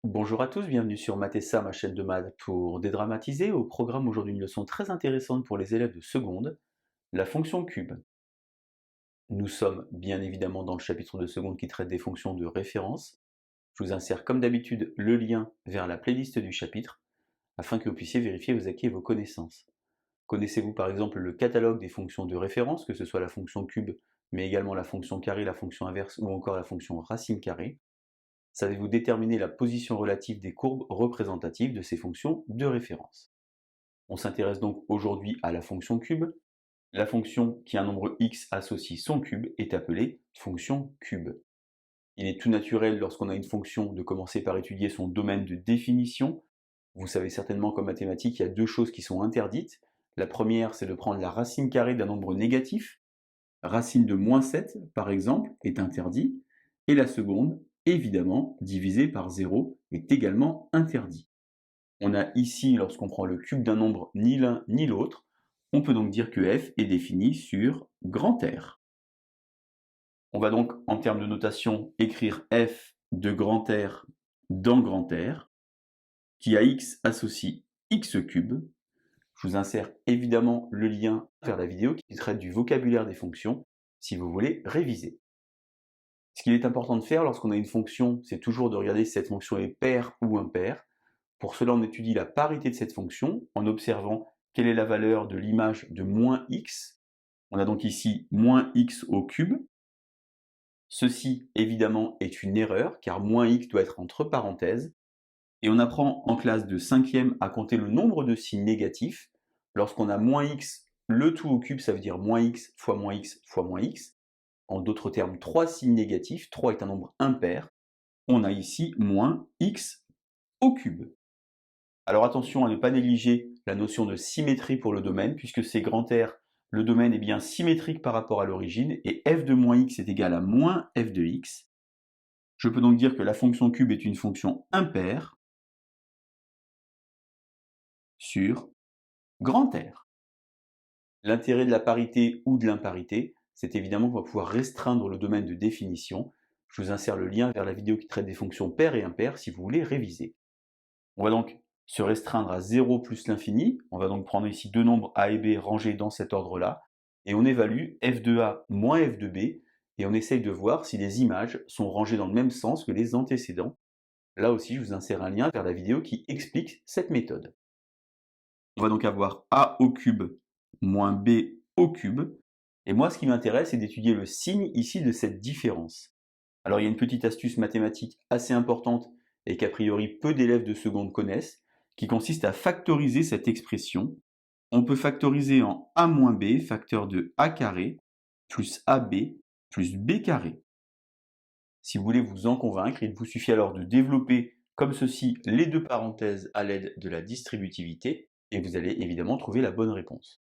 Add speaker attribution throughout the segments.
Speaker 1: Bonjour à tous, bienvenue sur Mathessa, ma chaîne de maths pour dédramatiser. Au programme aujourd'hui une leçon très intéressante pour les élèves de seconde, la fonction cube. Nous sommes bien évidemment dans le chapitre de seconde qui traite des fonctions de référence. Je vous insère comme d'habitude le lien vers la playlist du chapitre afin que vous puissiez vérifier vos acquis et vos connaissances. Connaissez-vous par exemple le catalogue des fonctions de référence, que ce soit la fonction cube, mais également la fonction carré, la fonction inverse ou encore la fonction racine carrée? Savez-vous déterminer la position relative des courbes représentatives de ces fonctions de référence? On s'intéresse donc aujourd'hui à la fonction cube. La fonction qui a un nombre x associe son cube est appelée fonction cube. Il est tout naturel lorsqu'on a une fonction de commencer par étudier son domaine de définition. Vous savez certainement qu'en mathématiques, il y a deux choses qui sont interdites. La première, c'est de prendre la racine carrée d'un nombre négatif. Racine de -7, par exemple, est interdit. Et la seconde, évidemment, divisé par 0 est également interdit. On a ici, lorsqu'on prend le cube d'un nombre, ni l'un ni l'autre. On peut donc dire que f est défini sur grand R. On va donc, en termes de notation, écrire f de grand R dans grand R, qui à x associe x cube. Je vous insère évidemment le lien vers la vidéo qui traite du vocabulaire des fonctions, si vous voulez réviser. Ce qu'il est important de faire lorsqu'on a une fonction, c'est toujours de regarder si cette fonction est paire ou impaire. Pour cela, on étudie la parité de cette fonction en observant quelle est la valeur de l'image de -x. On a donc ici -x au cube. Ceci, évidemment, est une erreur, car -x doit être entre parenthèses. Et on apprend en classe de 5e à compter le nombre de signes négatifs. Lorsqu'on a -x, le tout au cube, ça veut dire -x fois -x fois -x. En d'autres termes, 3 signes négatifs. 3 est un nombre impair. On a ici -x au cube. Alors attention à ne pas négliger la notion de symétrie pour le domaine, puisque c'est grand R, le domaine est bien symétrique par rapport à l'origine, et f de -x est égal à -f de x. Je peux donc dire que la fonction cube est une fonction impaire sur grand R. L'intérêt de la parité ou de l'imparité, c'est évidemment qu'on va pouvoir restreindre le domaine de définition. Je vous insère le lien vers la vidéo qui traite des fonctions paires et impaires si vous voulez réviser. On va donc se restreindre à 0 plus l'infini. On va donc prendre ici deux nombres a et b rangés dans cet ordre-là. Et on évalue f de a moins f de b. Et on essaye de voir si les images sont rangées dans le même sens que les antécédents. Là aussi, je vous insère un lien vers la vidéo qui explique cette méthode. On va donc avoir a au cube moins b au cube. Et moi, ce qui m'intéresse, c'est d'étudier le signe ici de cette différence. Alors, il y a une petite astuce mathématique assez importante et qu'a priori peu d'élèves de seconde connaissent, qui consiste à factoriser cette expression. On peut factoriser en a moins b, facteur de a carré, plus ab, plus b carré. Si vous voulez vous en convaincre, il vous suffit alors de développer comme ceci les deux parenthèses à l'aide de la distributivité, et vous allez évidemment trouver la bonne réponse.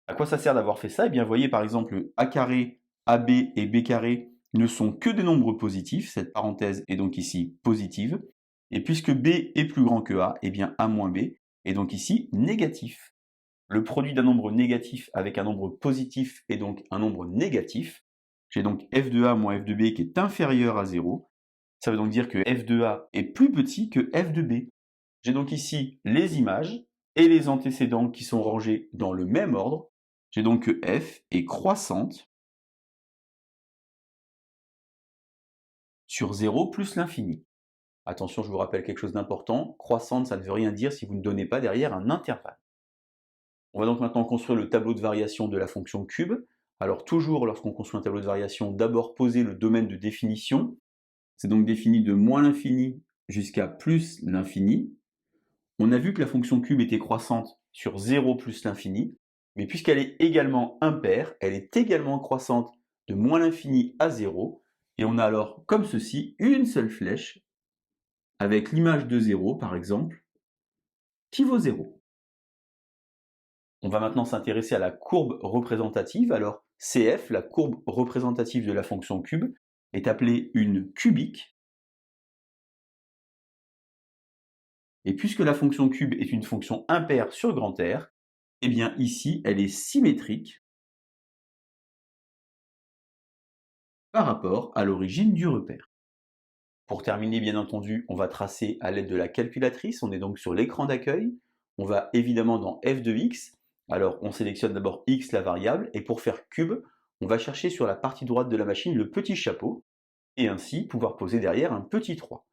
Speaker 1: À quoi ça sert d'avoir fait ça? Eh bien, voyez par exemple a carré, ab et b carré ne sont que des nombres positifs, cette parenthèse est donc ici positive, et puisque b est plus grand que a, eh bien a moins b est donc ici négatif. Le produit d'un nombre négatif avec un nombre positif est donc un nombre négatif. J'ai donc f de a moins f de b qui est inférieur à 0. Ça veut donc dire que f de a est plus petit que f de b. J'ai donc ici les images et les antécédents qui sont rangés dans le même ordre. J'ai donc que f est croissante sur 0 plus l'infini. Attention, je vous rappelle quelque chose d'important. Croissante, ça ne veut rien dire si vous ne donnez pas derrière un intervalle. On va donc maintenant construire le tableau de variation de la fonction cube. Alors toujours lorsqu'on construit un tableau de variation, d'abord poser le domaine de définition. C'est donc défini de moins l'infini jusqu'à plus l'infini. On a vu que la fonction cube était croissante sur 0 plus l'infini, mais puisqu'elle est également impaire, elle est également croissante de moins l'infini à 0, et on a alors comme ceci une seule flèche avec l'image de 0 par exemple, qui vaut 0. On va maintenant s'intéresser à la courbe représentative. Alors CF, la courbe représentative de la fonction cube, est appelée une cubique. Et puisque la fonction cube est une fonction impaire sur grand R, eh bien ici, elle est symétrique par rapport à l'origine du repère. Pour terminer, bien entendu, on va tracer à l'aide de la calculatrice. On est donc sur l'écran d'accueil. On va évidemment dans f de x. Alors, on sélectionne d'abord x, la variable, et pour faire cube, on va chercher sur la partie droite de la machine le petit chapeau, et ainsi pouvoir poser derrière un petit 3.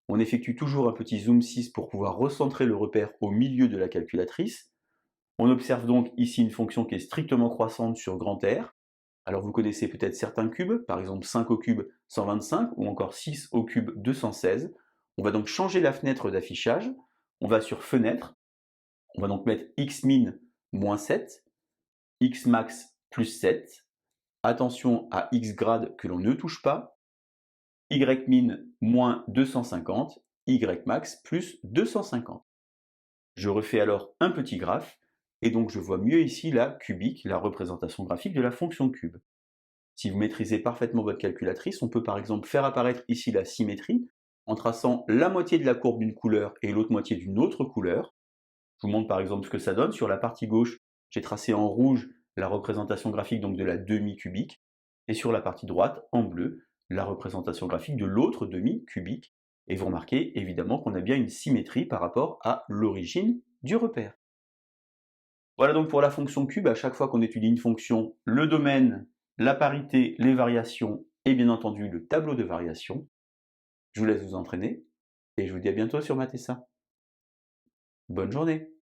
Speaker 1: On effectue toujours un petit zoom 6 pour pouvoir recentrer le repère au milieu de la calculatrice. On observe donc ici une fonction qui est strictement croissante sur grand R. Alors vous connaissez peut-être certains cubes, par exemple 5 au cube 125 ou encore 6 au cube 216. On va donc changer la fenêtre d'affichage. On va sur fenêtre. On va donc mettre xmin moins 7, xmax plus 7. Attention à xgrade que l'on ne touche pas. ymin moins 250, ymax plus 250. Je refais alors un petit graphe, et donc je vois mieux ici la cubique, la représentation graphique de la fonction cube. Si vous maîtrisez parfaitement votre calculatrice, on peut par exemple faire apparaître ici la symétrie en traçant la moitié de la courbe d'une couleur et l'autre moitié d'une autre couleur. Je vous montre par exemple ce que ça donne. Sur la partie gauche, j'ai tracé en rouge la représentation graphique donc de la demi-cubique, et sur la partie droite, en bleu, la représentation graphique de l'autre demi-cubique. Et vous remarquez évidemment qu'on a bien une symétrie par rapport à l'origine du repère. Voilà donc pour la fonction cube, à chaque fois qu'on étudie une fonction, le domaine, la parité, les variations et bien entendu le tableau de variations. Je vous laisse vous entraîner et je vous dis à bientôt sur Matessa. Bonne journée!